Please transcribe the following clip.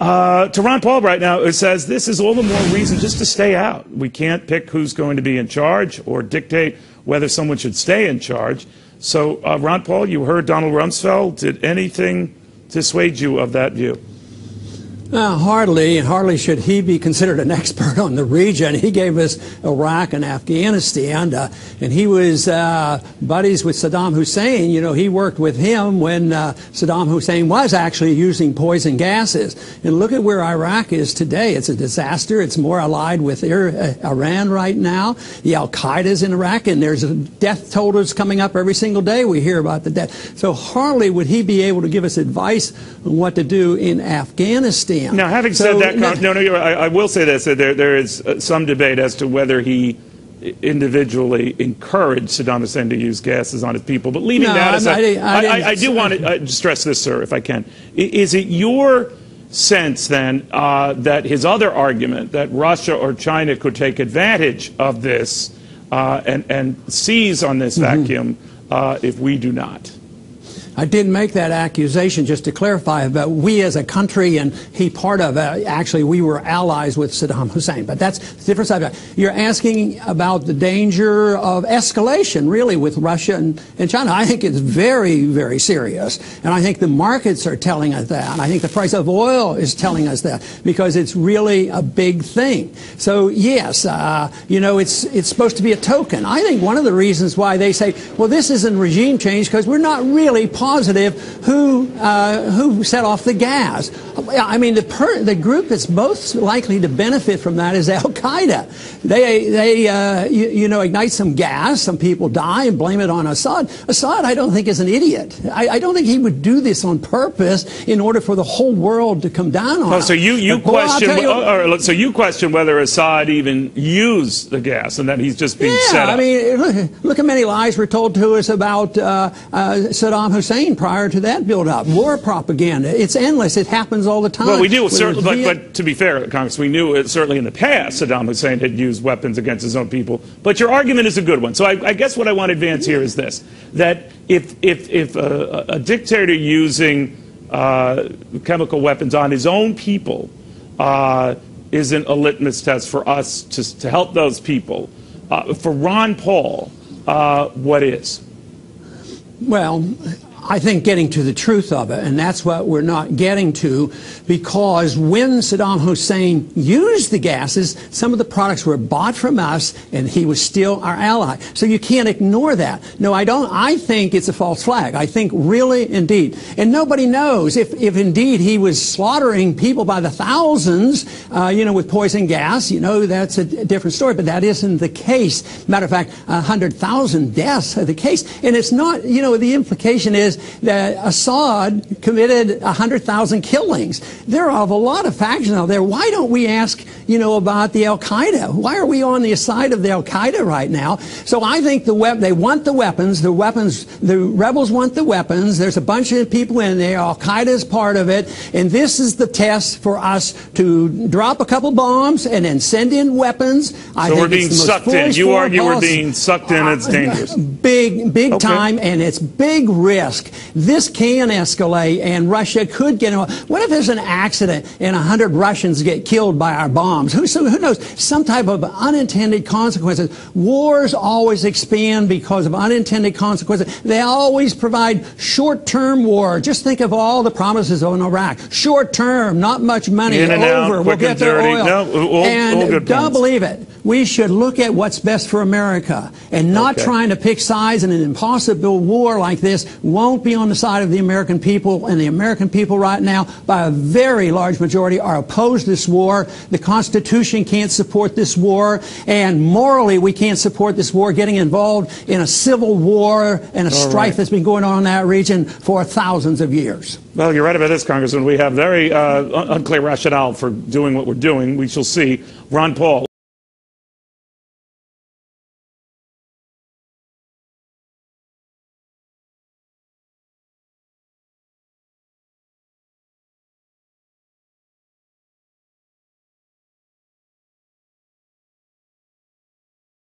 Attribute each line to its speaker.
Speaker 1: To Ron Paul right now, it says this is all the more reason just to stay out. We can't pick who's going to be in charge or dictate whether someone should stay in charge. So, Ron Paul, you heard Donald Rumsfeld. Did anything dissuade you of that view?
Speaker 2: Hardly should he be considered an expert on the region. He gave us Iraq and Afghanistan, and he was buddies with Saddam Hussein. You know, he worked with him when Saddam Hussein was actually using poison gases. And look at where Iraq is today. It's a disaster. It's more allied with Iran right now. The Al-Qaeda is in Iraq, and there's death totals coming up every single day. We hear about the death. So hardly would he be able to give us advice on what to do in Afghanistan.
Speaker 1: Now, having said that, I will say this, that there is some debate as to whether he individually encouraged Saddam Hussein to use gases on his people. But leaving that aside, I do want to stress this, sir, if I can. Is it your sense, then, that his other argument, that Russia or China could take advantage of this and seize on this vacuum if we do not?
Speaker 2: I didn't make that accusation, just to clarify, but we as a country, and he part of it, actually we were allies with Saddam Hussein, but that's a different subject. You're asking about the danger of escalation, really, with Russia and China. I think it's very, very serious, and I think the markets are telling us that, and I think the price of oil is telling us that, because it's really a big thing. So, yes, you know, it's supposed to be a token. I think one of the reasons why they say, well, this isn't regime change, because we're not really positive who set off the gas. I mean, the group that's most likely to benefit from that is Al-Qaeda. They you know, ignite some gas, some people die, and blame it on Assad. Assad, I don't think, is an idiot. I don't think he would do this on purpose in order for the whole world to come down on him.
Speaker 1: So you question, so you question whether Assad even used the gas, and that he's just being set up.
Speaker 2: I mean, look how many lies were told to us about Saddam Hussein prior to that build-up. War propaganda. It's endless. It happens all the time.
Speaker 1: Well, we do, certainly, but to be fair, Congress, we knew it, certainly in the past Saddam Hussein had used weapons against his own people. But your argument is a good one. So I guess what I want to advance here is this, that if a dictator using chemical weapons on his own people isn't a litmus test for us to help those people, for Ron Paul, what is?
Speaker 2: Well, I think getting to the truth of it, and that's what we're not getting to, because when Saddam Hussein used the gases, some of the products were bought from us, and he was still our ally. So you can't ignore that. No, I don't. I think it's a false flag. I think really, indeed. And nobody knows if indeed he was slaughtering people by the thousands, you know, with poison gas. You know, that's a different story, but that isn't the case. Matter of fact, 100,000 deaths are the case. And it's not, you know, the implication is that Assad committed 100,000 killings. There are a lot of factions out there. Why don't we ask, you know, about the Al-Qaeda? Why are we on the side of the Al-Qaeda right now? So I think they want the weapons. The rebels want the weapons. There's a bunch of people in there. Al-Qaeda is part of it. And this is the test for us to drop a couple bombs and then send in weapons.
Speaker 1: So we're being sucked in. You argue we're being sucked in. It's dangerous. Big
Speaker 2: time, and it's big risk. This can escalate, and Russia could get involved. What if there's an accident and 100 Russians get killed by our bombs? Who knows? Some type of unintended consequences. Wars always expand because of unintended consequences. They always provide short-term war. Just think of all the promises on Iraq. Short-term, not much money.
Speaker 1: In and out,
Speaker 2: we'll get their oil.
Speaker 1: No,
Speaker 2: and don't believe it. We should look at what's best for America, and not trying to pick sides in an impossible war like this won't be on the side of the American people. And the American people right now, by a very large majority, are opposed to this war. The Constitution can't support this war, and morally we can't support this war, getting involved in a civil war and a strife that's been going on in that region for thousands of years.
Speaker 1: Well, you're right about this, Congressman. We have very unclear rationale for doing what we're doing. We shall see. Ron Paul.